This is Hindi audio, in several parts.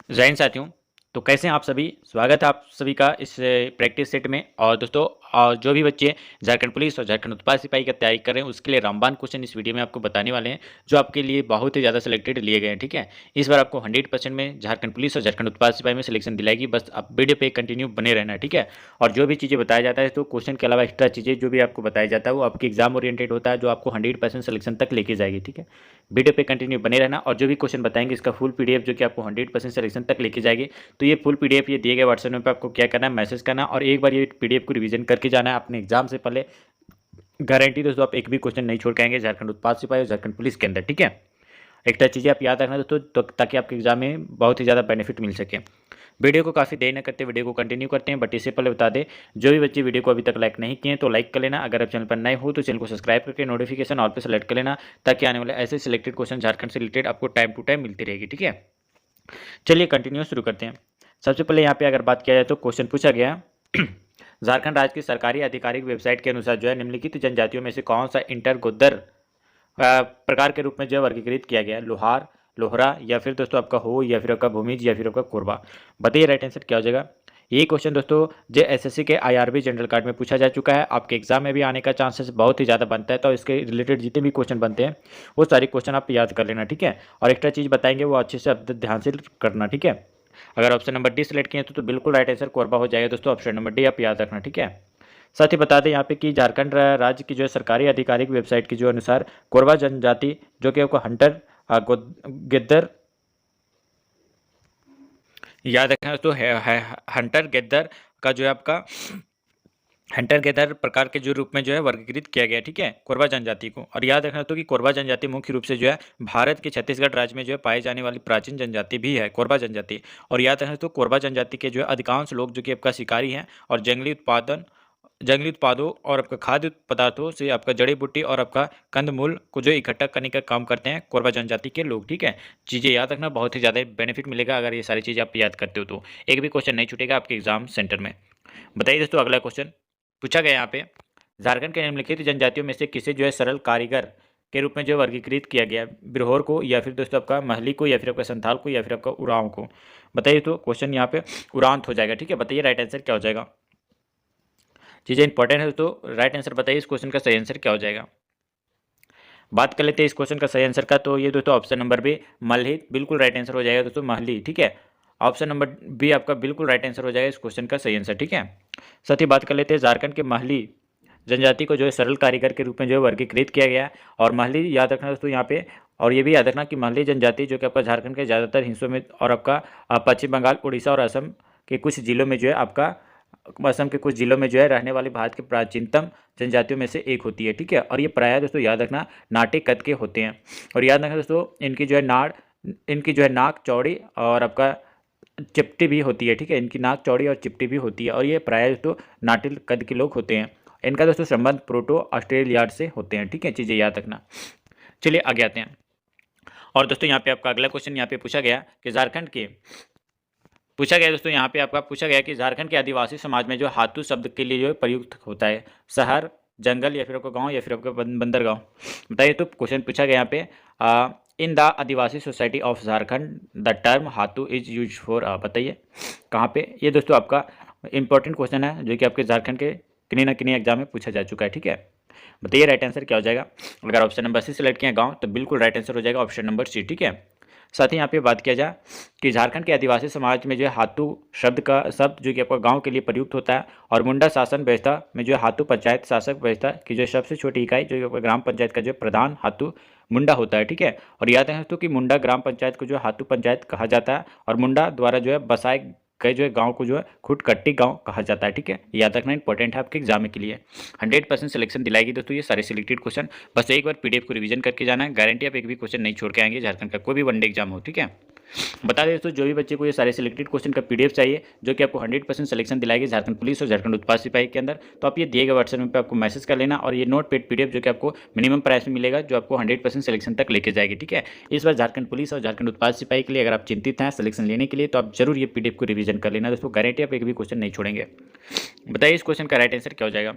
जय हिंद साथियों। तो कैसे हैं आप सभी? स्वागत है आप सभी का इस प्रैक्टिस सेट में। और दोस्तों, जो भी बच्चे झारखंड पुलिस और झारखंड उत्पाद सिपाही की तैयारी कर रहे हैं उसके लिए रामबाण क्वेश्चन इस वीडियो में आपको बताने वाले हैं, जो आपके लिए बहुत ही ज़्यादा सिलेक्टेड लिए गए हैं। ठीक है, इस बार आपको 100% में झारखंड पुलिस और झारखंड उत्पाद सिपाही में सिलेक्शन दिलाएगी। बस आप वीडियो पे कंटिन्यू बने रहना है। ठीक है, और जो भी चीज़ें बताया जाता है तो क्वेश्चन के अलावा एक्स्ट्रा चीज़ें जो भी आपको बताया जाता है वो आपकी एग्जाम ओरिएंटेड होता है, जो आपको 100% सिलेक्शन तक लेके जाएगी। ठीक है, वीडियो पे कंटिन्यू बने रहना। और जो भी क्वेश्चन बताएंगे इसका फुल पीडीएफ जो कि आपको 100% सिलेक्शन तक लेके जाएगी। तो ये फुल पीडीएफ ये दिए गए व्हाट्सएप नंबर पर आपको क्या करना है, मैसेज करना है और एक बार ये पीडीएफ को रिवीजन करके जाना है अपने एग्जाम से पहले। गारंटी दोस्तों, आप एक भी क्वेश्चन नहीं छोड़ के आएंगे झारखंड उत्पाद सिपाही और झारखंड पुलिस के अंदर। ठीक है, एक्स्ट्रा चीज़ें आप याद रखना दोस्तों, तो ताकि आपके एग्जाम में बहुत ही ज़्यादा बेनिफिट मिल सके। वीडियो को काफ़ी देर न करते वीडियो को कंटिन्यू करते हैं, बट इससे पहले बता दें, जो भी बच्चे वीडियो को अभी तक लाइक नहीं किए हैं तो लाइक कर लेना। अगर आप चैनल पर नए हो तो चैनल को सब्सक्राइब करके नोटिफिकेशन ऑल पे सेलेक्ट कर लेना, ताकि आने वाले ऐसे सिलेक्टेड क्वेश्चन झारखंड से रिलेटेड आपको टाइम टू टाइम मिलती रहेगी। ठीक है, चलिए कंटिन्यू शुरू करते हैं। सबसे पहले यहाँ पे अगर बात किया जाए तो क्वेश्चन पूछा गया है झारखंड राज्य की सरकारी आधिकारिक वेबसाइट के अनुसार जो है निम्नलिखित जनजातियों में से कौन सा इंटर गोदर प्रकार के रूप में जो है वर्गीकृत किया गया है? लोहार, लोहरा, या फिर दोस्तों आपका हो, या फिर आपका भूमिज, या फिर आपका कोरबा। बताइए राइट आंसर क्या हो जाएगा। ये क्वेश्चन दोस्तों जो एसएससी के आईआरबी जनरल कार्ड में पूछा जा चुका है, आपके एग्जाम में भी आने का चांसेस बहुत ही ज़्यादा बनता है। तो इसके रिलेटेड जितने भी क्वेश्चन बनते हैं वो सारे क्वेश्चन आप याद कर लेना। ठीक है, और एक्स्ट्रा चीज़ बताएंगे वो अच्छे से आप ध्यान से करना। ठीक है, अगर ऑप्शन नंबर डी सेलेक्ट किए तो बिल्कुल राइट आंसर कोरबा हो जाएगा दोस्तों। ऑप्शन नंबर दी आप याद रखना। ठीक है, साथ ही बता दें यहाँ पे कि झारखंड राज्य की जो है सरकारी आधिकारिक वेबसाइट की जो अनुसार कोरबा जनजाति जो कि आपको हंटर गिद्दर, याद रखना दोस्तों, है हंटर गिद्दर का जो है आपका हंटर गैदर प्रकार के जो रूप में जो है वर्गीकृत किया गया। ठीक है, कोरबा जनजाति को। और याद रखना तो कि कोरबा जनजाति मुख्य रूप से जो है भारत के छत्तीसगढ़ राज्य में जो है पाई जाने वाली प्राचीन जनजाति भी है कोरबा जनजाति। और याद रखना तो कोरबा जनजाति के जो है अधिकांश लोग जो कि आपका शिकारी हैं और जंगली उत्पादों और आपका खाद्य पदार्थों से आपका जड़ी बूटी और आपका कंदमूल को जो इकट्ठा करने का काम करते हैं कोरबा जनजाति के लोग। ठीक है, चीज़ें याद रखना, बहुत ही ज़्यादा बेनिफिट मिलेगा अगर ये सारी चीज़ें आप याद करते हो तो। एक भी क्वेश्चन नहीं छूटेगा आपके एग्जाम सेंटर में। बताइए दोस्तों, अगला क्वेश्चन पूछा गया यहाँ पे, झारखंड के निम्नलिखित जनजातियों में से किसे जो है सरल कारीगर के रूप में जो वर्गीकृत किया गया? बिरहोर को, या फिर दोस्तों आपका महली को, या फिर आपका संथाल को, या फिर आपका उरांव को। बताइए, तो क्वेश्चन यहाँ पे उरांत हो जाएगा। ठीक है, बताइए राइट आंसर क्या हो जाएगा। चीज़ें इंपॉर्टेंट है दोस्तों, राइट आंसर बताइए इस क्वेश्चन का सही आंसर क्या हो जाएगा। बात कर लेते हैं इस क्वेश्चन का सही आंसर का, तो ये दोस्तों ऑप्शन नंबर बी मल्ही बिल्कुल राइट आंसर हो जाएगा दोस्तों, महली। ठीक है, ऑप्शन नंबर बी आपका बिल्कुल राइट आंसर हो जाएगा इस क्वेश्चन का सही आंसर। ठीक है, साथ ही बात कर लेते हैं झारखंड के महली जनजाति को जो है सरल कारीगर के रूप में जो है वर्गीकृत किया गया। और महली याद रखना दोस्तों यहाँ पे, और ये भी याद रखना कि महली जनजाति जो कि आपका झारखंड के ज़्यादातर हिस्सों में और आपका पश्चिम बंगाल, उड़ीसा और असम के कुछ जिलों में जो है आपका असम के कुछ जिलों में जो है रहने वाली भारत की प्राचीनतम जनजातियों में से एक होती है। ठीक है, और ये प्रायः दोस्तों याद रखना नाटे कद के होते हैं। और याद रखना दोस्तों इनकी जो है नाक चौड़ी और आपका चिपटी भी होती है। ठीक है, इनकी नाक चौड़ी और चिपटी भी होती है, और ये प्रायः दोस्तों नाटिल कद के लोग होते हैं। इनका दोस्तों संबंध प्रोटो ऑस्ट्रेलियाड से होते हैं। ठीक है, चीज़ें याद रखना। चलिए आगे आते हैं। और दोस्तों यहाँ पे आपका अगला क्वेश्चन यहाँ पे पूछा गया कि दोस्तों यहाँ पे आपका पूछा गया कि झारखंड के आदिवासी समाज में जो हाथू शब्द के लिए जो प्रयुक्त होता है, शहर, जंगल, या फिर आपका गांव, या फिर आपका बंदरगांव। बताइए, तो क्वेश्चन पूछा गया यहाँ पे in the Adivasi society of Jharkhand the term Hathu is use for. बताइए कहाँ पे। ये दोस्तों आपका इंपॉर्टेंट क्वेश्चन है जो कि आपके झारखंड के किन्हीं ना किन्हीं एग्जाम में पूछा जा चुका है। ठीक है, बताइए राइट आंसर क्या हो जाएगा। अगर ऑप्शन नंबर सी सेलेक्ट किया गाँव तो बिल्कुल राइट आंसर हो जाएगा ऑप्शन नंबर सी। ठीक है, साथ ही यहाँ पे बात किया जाए कि झारखंड के आदिवासी समाज में जो है हाथू शब्द जो कि आपका गांव के लिए प्रयुक्त होता है। और मुंडा शासन व्यवस्था में जो है हाथू पंचायत शासक व्यवस्था की जो सबसे छोटी इकाई जो कि आपका ग्राम पंचायत का जो प्रधान हाथू मुंडा होता है। ठीक है, और याद है दोस्तों कि मुंडा ग्राम पंचायत को जो हाथू पंचायत कहा जाता है, और मुंडा द्वारा जो है बसाए गए जो है गांव को जो है खुटकट्टी गांव कहा जाता है। ठीक है, याद रखना इंपॉर्टेंट है आपके एग्जाम के लिए। 100% सिलेक्शन दिलाएगी दोस्तों ये सारे सिलेक्टेड क्वेश्चन। बस एक बार पीडीएफ को रिवीजन करके जाना है, गारंटी आप एक भी क्वेश्चन नहीं छोड़ के आएंगे झारखंड का कोई भी वनडे एग्जाम हो। ठीक है, बता दें दोस्तों, जो भी बच्चे को ये सारे सिलेक्टेड क्वेश्चन का पीडीएफ चाहिए जो कि आपको 100% सिलेक्शन दिलाएगी झारखंड पुलिस और झारखंड उत्पाद सिपाही के अंदर, तो आप ये दिए गए व्हाट्सएप पे आपको मैसेज कर लेना। और ये नोट पेड पीडीएफ जो कि आपको मिनिमम प्राइस में मिलेगा, जो आपको 100% सिलेक्शन तक लेके जाएगी। ठीक है, इस बार झारखंड पुलिस और झारखंड उत्पाद सिपाही के लिए अगर आप चिंतित हैं सिलेक्शन लेने के लिए, तो आप जरूर ये पीडीएफ को रिवीजन कर लेना दोस्तों, गारंटी आप एक भी क्वेश्चन नहीं छोड़ेंगे। बताइए इस क्वेश्चन का राइट आंसर क्या हो जाएगा।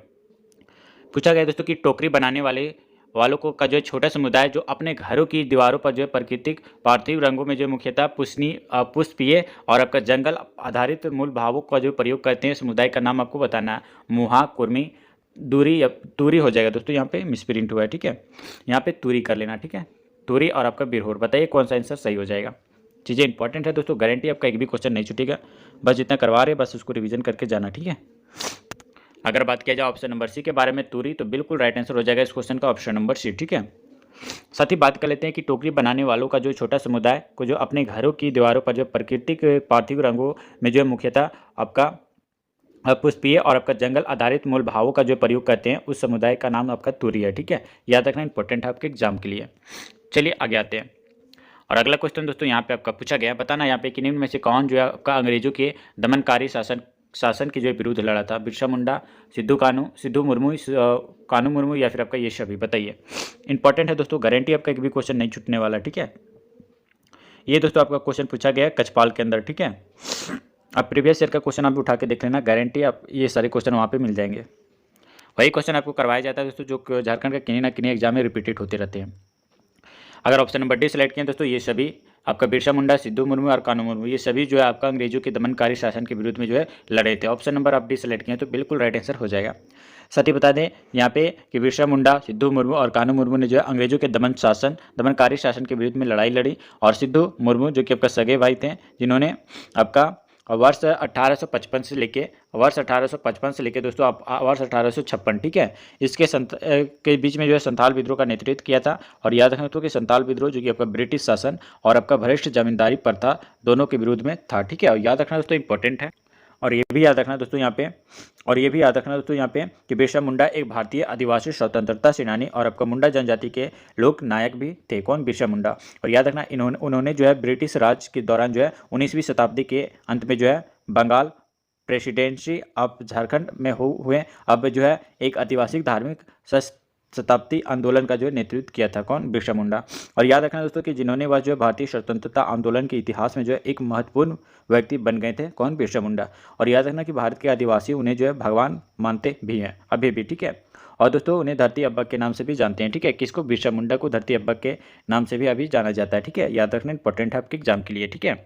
पूछा गया दोस्तों कि टोकरी बनाने वाले वालों को का जो है छोटा समुदाय जो अपने घरों की दीवारों पर जो है प्राकृतिक पार्थिव रंगों में जो मुख्यतः पुष्पीय और आपका जंगल आधारित मूल भावों का जो प्रयोग करते हैं, समुदाय का नाम आपको बताना है। मुहा, कुर्मी, दूरी या तूरी हो जाएगा दोस्तों, यहाँ पे मिसप्रिंट हुआ है, ठीक है, यहाँ पे तूरी कर लेना, ठीक है, तूरी और आपका बिरहोर। बताइए कौन सा आंसर सही हो जाएगा। चीज़ें इंपॉर्टेंट है दोस्तों, गारंटी आपका एक भी क्वेश्चन नहीं छूटेगा, बस जितना करवा रहे बस उसको रिवीजन करके जाना, ठीक है। अगर बात किया जाए ऑप्शन नंबर सी के बारे में तूरी, तो बिल्कुल राइट आंसर हो जाएगा इस क्वेश्चन का ऑप्शन नंबर सी, ठीक है। साथ ही बात कर लेते हैं कि टोकरी बनाने वालों का जो छोटा समुदाय को जो अपने घरों की दीवारों पर जो प्राकृतिक पार्थिव रंगों में जो है मुख्यतः आपका पुष्पीय और आपका जंगल आधारित मूल भावों का जो प्रयोग करते हैं, उस समुदाय का नाम आपका तूरी है, ठीक है। याद रखना इंपॉर्टेंट है आपके एग्जाम के लिए। चलिए आगे आते हैं और अगला क्वेश्चन दोस्तों यहाँ पे आपका पूछा गया, बताना यहाँ पे कि निम्न में से कौन जो है आपका अंग्रेजों के दमनकारी शासन के जो विरुद्ध लड़ा था। बिरसा मुंडा, सिद्धू मुर्मू, कानू मुर्मू या फिर आपका ये सभी। बताइए, इंपॉर्टेंट है दोस्तों, गारंटी आपका एक भी क्वेश्चन नहीं छूटने वाला, ठीक है। ये दोस्तों आपका क्वेश्चन पूछा गया कचपाल के अंदर, ठीक है। अब प्रीवियस ईयर का क्वेश्चन आप उठा के देख लेना, गारंटी आप ये सारे क्वेश्चन वहाँ पे मिल जाएंगे। वही क्वेश्चन आपको करवाया जाता है दोस्तों जो झारखंड का किन्हीं ना किन्हीं एग्जाम में रिपीटेड होते रहते हैं। अगर ऑप्शन नंबर डी सेलेक्ट किए दोस्तों, ये सभी आपका बिरसा मुंडा, सिद्धू मुर्मू और कानू मुर्मू, ये सभी जो है आपका अंग्रेजों के दमनकारी शासन के विरुद्ध में जो है लड़े थे। ऑप्शन नंबर आप डी सेलेक्ट किए तो बिल्कुल राइट आंसर हो जाएगा। साथ ही बता दें यहाँ पे कि बिरसा मुंडा, सिद्धू मुर्मू और कानू मुर्मू ने जो है अंग्रेजों के दमनकारी शासन के विरुद्ध में लड़ाई लड़ी, और सिद्धू मुर्मू जो कि आपका सगे भाई थे, जिन्होंने आपका वर्ष 1855 से लेके दोस्तों आप वर्ष 1856, ठीक है, इसके के बीच में जो है संथाल विद्रोह का नेतृत्व किया था। और याद रखना दोस्तों कि संथाल विद्रोह जो कि आपका ब्रिटिश शासन और आपका भ्रष्ट जमींदारी प्रथा दोनों के विरुद्ध में था, ठीक है। और याद रखना दोस्तों इंपॉर्टेंट है, और ये भी याद रखना दोस्तों यहाँ पे कि बिरसा मुंडा एक भारतीय आदिवासी स्वतंत्रता सेनानी और आपका मुंडा जनजाति के लोक नायक भी थे। कौन? बिरसा मुंडा। और याद रखना उन्होंने जो है ब्रिटिश राज के दौरान जो है 19वीं शताब्दी के अंत में जो है बंगाल प्रेसिडेंसी ऑफ झारखंड में हुए अब जो है एक आदिवासी धार्मिक शताब्दी आंदोलन का जो नेतृत्व किया था। कौन? बिरसा मुंडा। और याद रखना दोस्तों कि जिन्होंने वह जो है भारतीय स्वतंत्रता आंदोलन के इतिहास में जो है एक महत्वपूर्ण व्यक्ति बन गए थे। कौन? बिरसा मुंडा। और याद रखना कि भारत के आदिवासी उन्हें जो है भगवान मानते भी हैं अभी भी, ठीक है। और दोस्तों उन्हें धरती अब्बा के नाम से भी जानते हैं, ठीक है। किसको? बिरसा मुंडा को धरती अब्बा के नाम से भी अभी जाना जाता है, ठीक है। याद रखना इंपॉर्टेंट है आपके एग्जाम के लिए, ठीक है।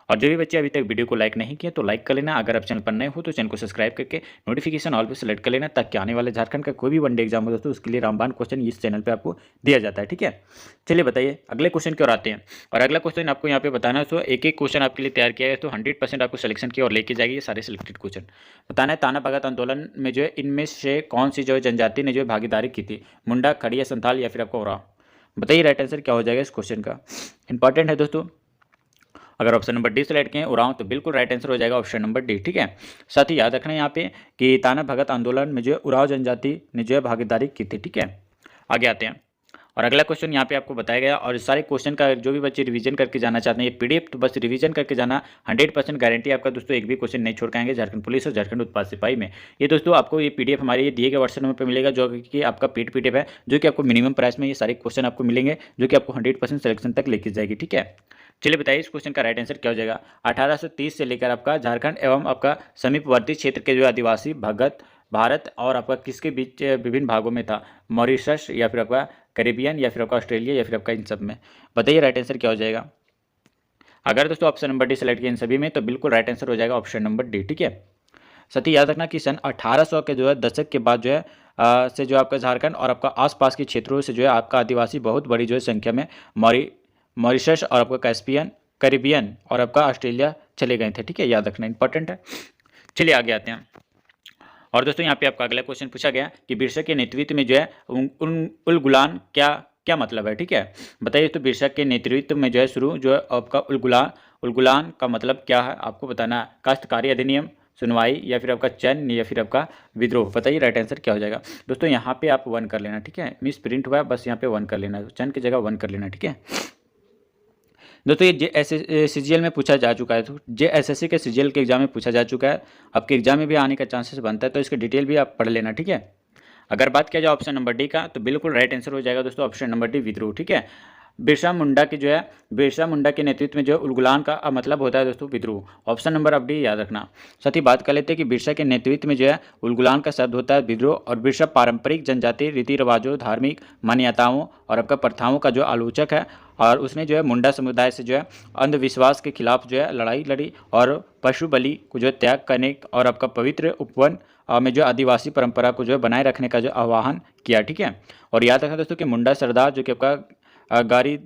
और जो भी बच्चे अभी तक वीडियो को लाइक नहीं किए तो लाइक कर लेना। अगर आप चैनल पर नए हो तो चैनल को सब्सक्राइब करके नोटिफिकेशन ऑल पे सेलेक्ट कर लेना, ताकि आने वाले झारखंड का कोई भी वनडे एग्जाम हो दोस्तों उसके लिए रामबाण क्वेश्चन इस चैनल पे आपको दिया जाता है, ठीक है। चलिए बताइए अगले क्वेश्चन की ओर आते हैं। और अगला क्वेश्चन आपको यहाँ पे बताना है, तो एक एक क्वेश्चन आपके लिए तैयार किया है, तो 100% आपको सिलेक्शन की ओर लेके जाएगी ये सारे सिलेक्टेड क्वेश्चन। बताना है ताना भगत आंदोलन में जो है इनमें से कौन सी जो है जनजाति ने जो है भागीदारी की थी। मुंडा, खड़िया, संथाल या फिर आपको ओराव। बताइए राइट आंसर क्या हो जाएगा इस क्वेश्चन का। इंपॉर्टेंट है दोस्तों, अगर ऑप्शन नंबर डी सेलेक्ट किए उरांव तो बिल्कुल राइट आंसर हो जाएगा ऑप्शन नंबर डी, ठीक है। साथ ही याद रखना यहाँ पे कि ताना भगत आंदोलन में जो है उरांव जनजाति ने जो है भागीदारी की थी, ठीक है। आगे आते हैं और अगला क्वेश्चन यहाँ पे आपको बताया गया। और सारे क्वेश्चन का जो भी बच्चे रिवीजन करके जाना चाहते हैं ये पीडीएफ तो बस रिवीजन करके जाना, 100% गारंटी आपका दोस्तों एक भी क्वेश्चन नहीं छोड़ पाएंगे झारखंड पुलिस और झारखंड उत्पाद सिपाही में। ये दोस्तों आपको ये पीडीएफ हमारे ये दिए गए व्हाट्सएप नंबर पर मिलेगा, जो कि आपका पेड पीडीएफ है, जो कि आपको मिनिमम प्राइस में ये सारे क्वेश्चन आपको मिलेंगे, जो कि आपको 100% सिलेक्शन तक लेके जाएगी, ठीक है। चलिए बताइए इस क्वेश्चन का राइट आंसर क्या हो जाएगा। 1830 से लेकर आपका झारखंड एवं आपका समीपवर्ती क्षेत्र के जो आदिवासी भगत भारत और आपका किसके बीच विभिन्न भागों में था। मॉरिशस या फिर आपका कैरिबियन या फिर आपका ऑस्ट्रेलिया या फिर आपका इन सब में। बताइए राइट आंसर क्या हो जाएगा। अगर दोस्तों ऑप्शन नंबर डी सेलेक्ट किया इन सभी में तो बिल्कुल राइट आंसर हो जाएगा ऑप्शन नंबर डी, ठीक है। साथ ही याद रखना कि सन 1800 के जो है दशक के बाद जो है से जो आपका झारखंड और आपका आसपास के क्षेत्रों से जो है आपका आदिवासी बहुत बड़ी जो है संख्या में मॉरिशस और आपका कैरिबियन और आपका ऑस्ट्रेलिया चले गए थे, ठीक है। याद रखना इंपॉर्टेंट है। चलिए आगे आते हैं और दोस्तों यहाँ पे आपका अगला क्वेश्चन पूछा गया कि बिरसा के नेतृत्व में जो है उल गुलान क्या मतलब है, ठीक है। बताइए तो बिरसा के नेतृत्व में जो है शुरू जो है आपका उल गुलान का मतलब क्या है आपको बताना। काश्तकारी अधिनियम, सुनवाई या फिर आपका चयन या फिर आपका विद्रोह। बताइए राइट आंसर क्या हो जाएगा। दोस्तों यहाँ पे आप 1 कर लेना, ठीक है। मिस प्रिंट हुआ है बस यहाँ पे 1 कर लेना, चयन की जगह 1 कर लेना, ठीक है। दोस्तों ये JSSC में पूछा जा चुका है, तो JSSC के CGL के एग्जाम में पूछा जा चुका है, आपके एग्जाम में भी आने का चांसेस बनता है, तो इसके डिटेल भी आप पढ़ लेना, ठीक है। अगर बात किया जाए ऑप्शन नंबर डी का तो बिल्कुल राइट आंसर हो जाएगा दोस्तों ऑप्शन नंबर डी, विद्रोह, ठीक है। बिरसा मुंडा की जो है बिरसा मुंडा के नेतृत्व में जो है उलगुलान का मतलब होता है दोस्तों विद्रोह। ऑप्शन नंबर अब डी याद रखना। साथ ही बात कर लेते हैं कि बिरसा के नेतृत्व में जो है उलगुलान का शब्द होता है विद्रोह। और बिरसा पारंपरिक जनजातीय रीति रिवाजों, धार्मिक मान्यताओं और आपका प्रथाओं का जो आलोचक है। और उसने जो है मुंडा समुदाय से जो है अंधविश्वास के खिलाफ जो है लड़ाई लड़ी और पशु बलि को जो है त्याग करने और आपका पवित्र उपवन में जो आदिवासी परंपरा को जो है बनाए रखने का जो आह्वान किया। ठीक है, और याद रखना दोस्तों कि मुंडा सरदार जो कि आपका गारी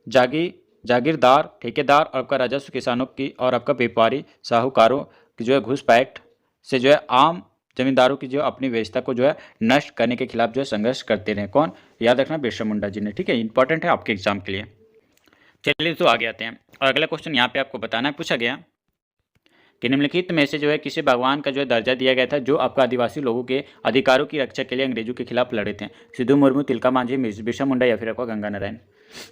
जागीरदार, ठेकेदार और आपका राजस्व किसानों की और आपका व्यापारी साहूकारों की जो है घुसपैठ से जो है आम जमींदारों की जो अपनी व्यवस्था को जो है नष्ट करने के खिलाफ जो है संघर्ष करते रहे। कौन? याद रखना बिरसा मुंडा जी ने। ठीक है, इंपॉर्टेंट है आपके एग्जाम के लिए। चलिए तो आगे आते हैं और अगला क्वेश्चन यहाँ पे आपको बताना है, पूछा गया कि निम्नलिखित में से जो है किसी भगवान का जो है दर्जा दिया गया था जो आपका आदिवासी लोगों के अधिकारों की रक्षा के लिए अंग्रेजों के खिलाफ लड़े थे? सिद्धू मुर्मू, तिलका मांझी, बिरसा मुंडा या फिर आपका गंगा नारायण?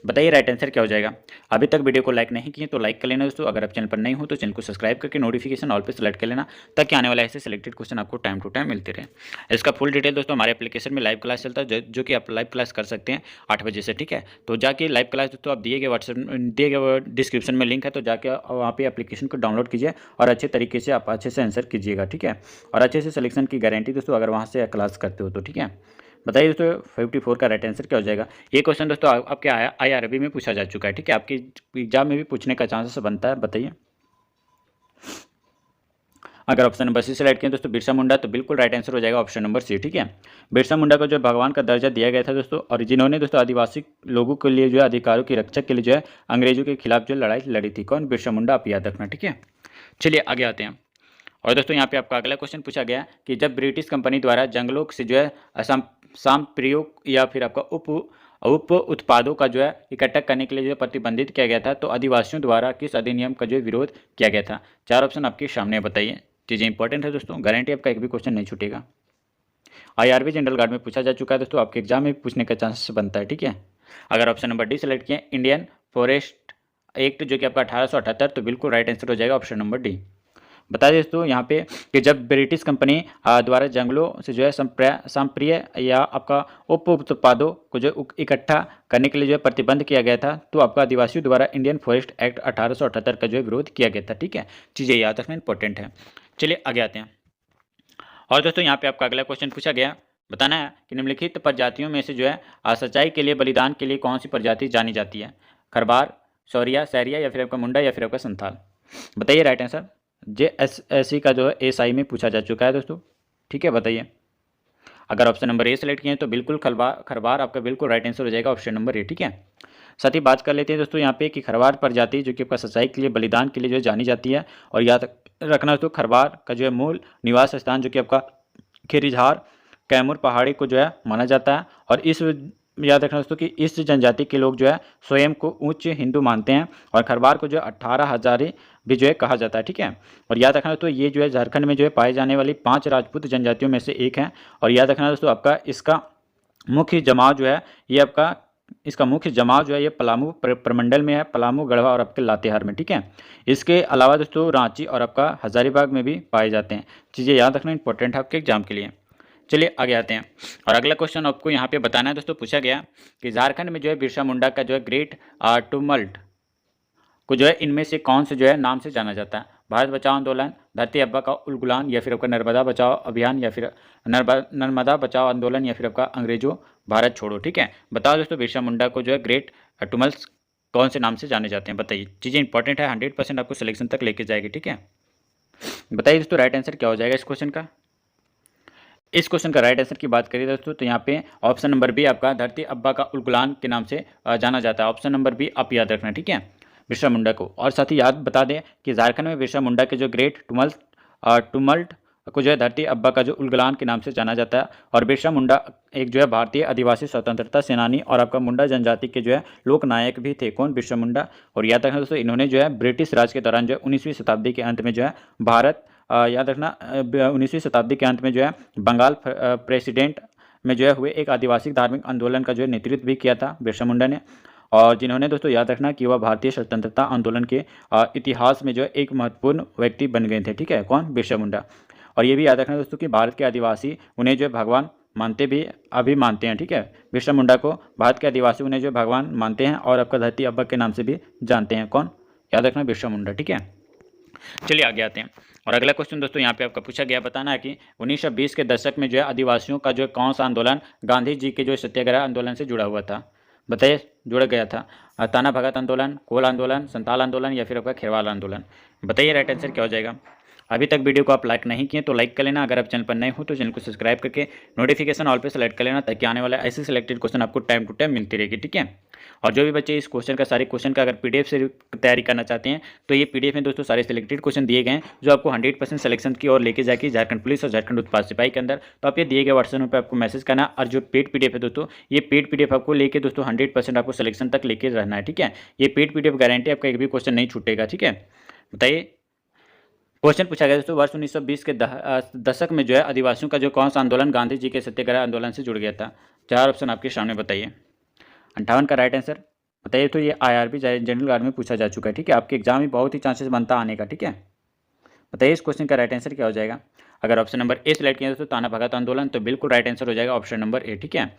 बताइए राइट आंसर क्या हो जाएगा। अभी तक वीडियो को लाइक नहीं किए तो लाइक कर लेना दोस्तों। अगर आप चैनल पर नहीं हो तो चैनल को सब्सक्राइब करके नोटिफिकेशन ऑल पे सेलेक्ट कर लेना ताकि आने वाला ऐसे सिलेक्टेड क्वेश्चन आपको टाइम टू टाइम मिलते रहे। इसका फुल डिटेल दोस्तों हमारे एप्लीकेशन में लाइव क्लास चलता है जो कि आप लाइव क्लास कर सकते हैं 8 बजे से। ठीक है, तो जाके लाइव क्लास दोस्तों आप दिए गए डिस्क्रिप्शन में लिंक है, तो जाके वहाँ पे एप्लीकेशन को डाउनलोड कीजिए और अच्छे तरीके से आप अच्छे से आंसर कीजिएगा। ठीक है, और अच्छे से सिलेक्शन की गारंटी दोस्तों अगर वहाँ से क्लास करते हो तो। ठीक है, बताइए दोस्तों 54 का राइट आंसर क्या हो जाएगा। ये क्वेश्चन दोस्तों आपके IRB में पूछा जा चुका है। ठीक है, आपके एग्जाम में भी पूछने का चांसेस बनता है। बताइए, अगर ऑप्शन नंबर सी सेलेक्ट किया दोस्तों बिरसा मुंडा, तो बिल्कुल राइट आंसर हो जाएगा ऑप्शन नंबर सी। ठीक है, बिरसा मुंडा को जो भगवान का दर्जा दिया गया था दोस्तों, और जिन्होंने दोस्तों आदिवासी लोगों के लिए जो है अधिकारों की रक्षा के लिए जो है अंग्रेजों के खिलाफ जो लड़ाई लड़ी थी। कौन? बिरसा मुंडा, आप याद रखना। ठीक है, चलिए आगे आते हैं और दोस्तों यहाँ पे आपका अगला क्वेश्चन पूछा गया कि जब ब्रिटिश कंपनी द्वारा जंगलों से जो है प्रयोग या फिर आपका उप उत्पादों का जो है इकट्ठा करने के लिए जो प्रतिबंधित किया गया था, तो आदिवासियों द्वारा किस अधिनियम का जो है विरोध किया गया था? 4 ऑप्शन आपके सामने, बताइए। चीज़ें इंपॉर्टेंट है दोस्तों, गारंटी आपका एक भी क्वेश्चन नहीं छूटेगा। IRB जनरल गार्ड में पूछा जा चुका है दोस्तों, आपके एग्जाम में पूछने का चांसेस बनता है। ठीक है, अगर ऑप्शन नंबर डी सेलेक्ट किए इंडियन फॉरेस्ट एक्ट जो कि आपका 1878, तो बिल्कुल राइट आंसर हो जाएगा ऑप्शन नंबर डी। बता दें दोस्तों यहाँ पे कि जब ब्रिटिश कंपनी द्वारा जंगलों से जो है संप्रिय या आपका उप उत्पादों को जो इकट्ठा करने के लिए जो है प्रतिबंध किया गया था, तो आपका आदिवासियों द्वारा इंडियन फॉरेस्ट एक्ट 1878 का जो है विरोध किया गया था। ठीक है, चीज़ें याद रखना इंपॉर्टेंट है। चलिए आगे आते हैं और दोस्तों यहाँ पे आपका अगला क्वेश्चन पूछा गया, बताना है कि निम्नलिखित प्रजातियों में से जो है सच्चाई के लिए बलिदान के लिए कौन सी प्रजाति जानी जाती है? खरबार, शौरिया, सैरिया या फिर आपका मुंडा या फिर आपका संथाल? बताइए राइट आंसर। JSSC का जो है SI में पूछा जा चुका है दोस्तों। ठीक है, बताइए। अगर ऑप्शन नंबर ए सेलेक्ट किए तो बिल्कुल खरबार आपका बिल्कुल राइट आंसर हो जाएगा ऑप्शन नंबर ए। ठीक है, साथ ही बात कर लेते हैं दोस्तों यहाँ पे कि खरवार प्रजाति जो कि आपका सच्चाई के लिए बलिदान के लिए जो है जानी जाती है। और याद रखना दोस्तों खरवार का जो है मूल निवास स्थान जो कि आपका खिरिझार कैमूर पहाड़ी को जो है माना जाता है। और इस याद रखना दोस्तों कि इस जनजाति के लोग जो है स्वयं को उच्च हिंदू मानते हैं और खरवार को जो 18 हजारी भी जो है कहा जाता है। ठीक है, और याद रखना दोस्तों ये जो है झारखंड में जो है पाई जाने वाली 5 राजपूत जनजातियों में से एक है। और याद रखना दोस्तों आपका इसका मुख्य जमाव जो है ये आपका इसका मुख्य जमाव जो है ये पलामू प्रमंडल में है, पलामू, गढ़वा और आपके लातेहार में। ठीक है, इसके अलावा दोस्तों रांची और आपका हजारीबाग में भी पाए जाते हैं। चीज़ें याद रखना इंपॉर्टेंट है आपके एग्जाम के लिए। चलिए आगे आते हैं और अगला क्वेश्चन आपको यहाँ पे बताना है दोस्तों, पूछा गया कि झारखंड में जो है बिरसा मुंडा का जो है ग्रेट टुमल्ट को जो है इनमें से कौन से जो है नाम से जाना जाता है? भारत बचाओ आंदोलन, धरती अब्बा का उलगुलान या फिर आपका नर्मदा बचाओ अभियान या फिर नर्मदा बचाओ आंदोलन या फिर आपका अंग्रेजों भारत छोड़ो। ठीक है, बताओ दोस्तों बिरसा मुंडा को जो है ग्रेट टुमल्स कौन से नाम से जाने जाते हैं? बताइए, चीज़ें इंपॉर्टेंट है, 100% आपको सिलेक्शन तक लेके जाएगी। ठीक है, बताइए दोस्तों राइट आंसर क्या हो जाएगा इस क्वेश्चन का। इस क्वेश्चन का राइट आंसर की बात करिए दोस्तों तो यहाँ पे ऑप्शन नंबर बी आपका धरती अब्बा का उलगुलान के नाम से जाना जाता है। ऑप्शन नंबर बी आप याद रखना। ठीक है, बिरसा मुंडा को। और साथ ही याद बता दें कि झारखंड में बिरसा मुंडा के जो ग्रेट टुमल्ट को जो है धरती अब्बा का जो उलगुलान के नाम से जाना जाता है। और बिरसा मुंडा एक जो है भारतीय आदिवासी स्वतंत्रता सेनानी और आपका मुंडा जनजाति के जो है लोक नायक भी थे। कौन? बिरसा मुंडा। और याद रखना दोस्तों इन्होंने जो है ब्रिटिश राज के दौरान जो है 19वीं शताब्दी के अंत में जो है भारत याद रखना 19वीं शताब्दी के अंत में जो है बंगाल प्रेसिडेंट में जो है हुए एक आदिवासी धार्मिक आंदोलन का जो है नेतृत्व भी किया था बिरसा मुंडा ने। और जिन्होंने दोस्तों याद रखना कि वह भारतीय स्वतंत्रता आंदोलन के इतिहास में जो है एक महत्वपूर्ण व्यक्ति बन गए थे। ठीक है, कौन? बिरसा मुंडा। और ये भी याद रखना दोस्तों कि भारत के आदिवासी उन्हें जो है भगवान अभी मानते हैं, ठीक है। बिरसा मुंडा को भारत के आदिवासी उन्हें जो भगवान मानते हैं और आपका धरती अब्बा के नाम से भी जानते हैं। कौन? याद रखना, बिरसा मुंडा, ठीक है। चलिए आगे आते हैं। और अगला क्वेश्चन दोस्तों यहाँ पे आपका पूछा गया, बताना है कि 1920 के दशक में जो है आदिवासियों का जो कौन सा आंदोलन गांधी जी के जो सत्याग्रह आंदोलन से जुड़ा हुआ था? बताइए, जुड़ गया था। ताना भगत आंदोलन, कोल आंदोलन, संताल आंदोलन या फिर आपका खेरवाल आंदोलन? बताइए राइट आंसर क्या हो जाएगा। अभी तक वीडियो को आप लाइक नहीं किए तो लाइक कर लेना। अगर आप चैनल पर नए हो तो चैनल को सब्सक्राइब करके नोटिफिकेशन ऑल पे सेलेक्ट कर लेना, ताकि आने वाला ऐसे सिलेक्टेड क्वेश्चन आपको टाइम टू टाइम मिलती रहेगी, ठीक है। और जो भी बच्चे इस क्वेश्चन का सारे क्वेश्चन का अगर पीडीएफ से तैयारी करना चाहते हैं तो ये पीडीएफ में दोस्तों सारे सिलेक्टेड क्वेश्चन दिए गए हैं, जो आपको 100% सिलेक्शन की ओर लेके जाके झारखंड पुलिस और झारखंड उत्पाद सिपाही के अंदर। तो आप ये दिए गए व्हाट्सएप पर आपको मैसेज करना। और जो पेड पीडीएफ है दोस्तों, ये पेड पीडीएफ आपको लेके दोस्तों 100% आपको सिलेक्शन तक लेके रहना है, ठीक है। ये पेड पीडीएफ गारंटी, आपका एक भी क्वेश्चन नहीं छूटेगा, ठीक है। बताइए, क्वेश्चन पूछा गया दोस्तों, वर्ष 1920 के दशक में जो है आदिवासियों का जो कौन सा आंदोलन गांधी जी के सत्याग्रह आंदोलन से जुड़ गया था? 4 ऑप्शन आपके सामने, बताइए। 58 का राइट आंसर बताइए। तो ये IRB जनरल गार्ड में पूछा जा चुका है, ठीक है। आपके एग्जाम में बहुत ही चांसेस बनता आने का, ठीक है। बताइए इस क्वेश्चन का राइट आंसर क्या हो जाएगा। अगर ऑप्शन नंबर ए सिलेक्ट किया दोस्तों, ताना भगत आंदोलन, तो बिल्कुल राइट आंसर हो जाएगा ऑप्शन नंबर ए, ठीक है।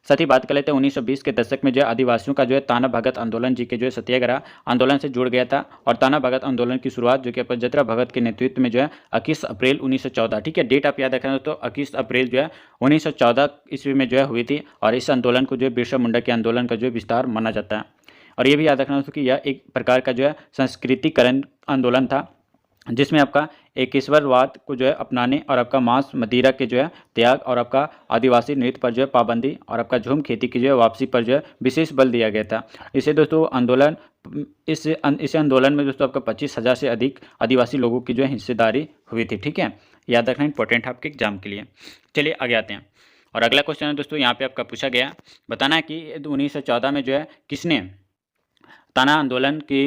साथ ही बात कर लेते हैं 1920 के दशक में जो है आदिवासियों का जो है ताना भगत आंदोलन जी के जो है सत्याग्रह आंदोलन से जुड़ गया था। और ताना भगत आंदोलन की शुरुआत जो कि अपन जतरा भगत के नेतृत्व में जो है 21 अप्रैल 1914, ठीक है। डेट आप याद रखना दोस्तों, 21 अप्रैल जो है 1914 ईस्वी में जो है हुई थी। और इस आंदोलन को जो है बिरसा मुंडा के आंदोलन का जो है विस्तार माना जाता है। और ये भी याद रखना दोस्तों कि यह एक प्रकार का जो है संस्कृतिकरण आंदोलन था, जिसमें आपका एकेश्वरवाद को जो है अपनाने और आपका मांस मदिरा के जो है त्याग और आपका आदिवासी नृत्य पर जो है पाबंदी और आपका झूम खेती की जो है वापसी पर जो है विशेष बल दिया गया था। इसे दोस्तों आंदोलन इस आंदोलन में दोस्तों आपका 25,000 से अधिक आदिवासी लोगों की जो है हिस्सेदारी हुई थी, ठीक है। याद रखना इंपॉर्टेंट है आपके एग्जाम के लिए। चलिए आगे आते हैं। और अगला क्वेश्चन है दोस्तों यहाँ पे आपका पूछा गया, बताना है कि 1914 में जो है किसने ताना आंदोलन की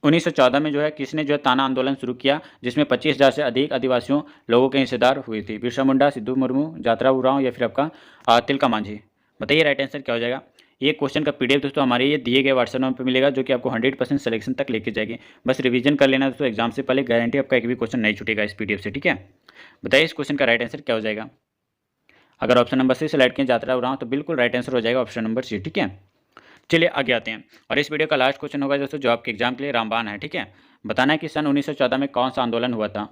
1914 में जो है किसने जो है ताना आंदोलन शुरू किया, जिसमें 25,000 से अधिक आदिवासियों लोगों के हिस्सेदार हुए थे? बिरसा मुंडा, सिद्धू मुर्मू, जातरा उरांव या फिर आपका तिलका मांझी? बताइए राइट आंसर क्या हो जाएगा। ये क्वेश्चन का पीडीएफ दोस्तों हमारे ये दिए गए व्हाट्सएप नंबर पर मिलेगा, जो कि आपको 100% सिलेक्शन तक लेके जाएगी। बस रिवीजन कर लेना दोस्तों एग्जाम से पहले, गारंटी आपका एक भी क्वेश्चन नहीं छूटेगा इस पीडीएफ से, ठीक है। बताइए इस क्वेश्चन का राइट आंसर क्या हो जाएगा। अगर ऑप्शन नंबर सी सेलेक्ट किया जातरा उरांव, तो बिल्कुल राइट आंसर हो जाएगा ऑप्शन नंबर सी, ठीक है। चलिए आगे आते हैं। और इस वीडियो का लास्ट क्वेश्चन होगा दोस्तों, जो आपके एग्जाम के लिए रामबाण है, ठीक है। बताना है कि सन 1914 में कौन सा आंदोलन हुआ था?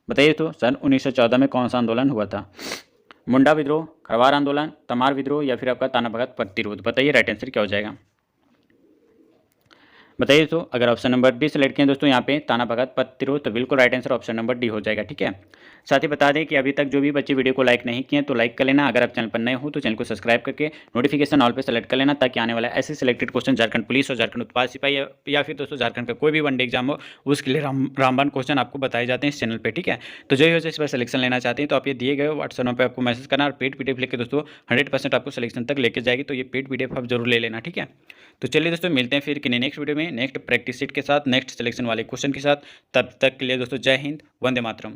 बताइए तो सन 1914 में कौन सा आंदोलन हुआ था? मुंडा विद्रोह, खरवार आंदोलन, तमार विद्रोह या फिर आपका ताना भगत प्रतिरोध? बताइए राइट आंसर क्या हो जाएगा। बताइए तो अगर ऑप्शन नंबर डी सेलेक्ट किए दोस्तों यहाँ पे ताना भगत प्रतिरोध, तो बिल्कुल right answer option number D हो जाएगा, ठीक है। साथ ही बता दें कि अभी तक जो भी बच्चे वीडियो को लाइक नहीं किए तो लाइक कर लेना। अगर आप चैनल पर नए हो तो चैनल को सब्सक्राइब करके नोटिफिकेशन ऑल पे सेलेक्ट कर लेना, ताकि आने वाला ऐसे सिलेक्टेड क्वेश्चन झारखंड पुलिस और झारखंड उत्पाद सिपाही या फिर दोस्तों झारखंड का कोई भी वनडे एग्जाम हो, उसके लिए रामबाण क्वेश्चन आपको बताए जाते हैं इस चैनल पर, ठीक है। तो जो भी इस पर सिलेक्शन लेना चाहते हैं तो आप ये दिए गए व्हाट्सएप नंबर पर आपको मैसेज करना, और पेड पीडीएफ लेकर दोस्तों 100% आपको सिलेक्शन तक लेके जाएगी। तो ये पेड पीडीएफ आप जरूर ले लेना, ठीक है। तो चलिए दोस्तों मिलते हैं फिर किन्हीं नेक्स्ट वीडियो में, नेक्स्ट प्रैक्टिस सीट के साथ, नेक्स्ट सिलेक्शन वाले क्वेश्चन के साथ। तब तक के लिए दोस्तों जय हिंद, वंदे मातरम।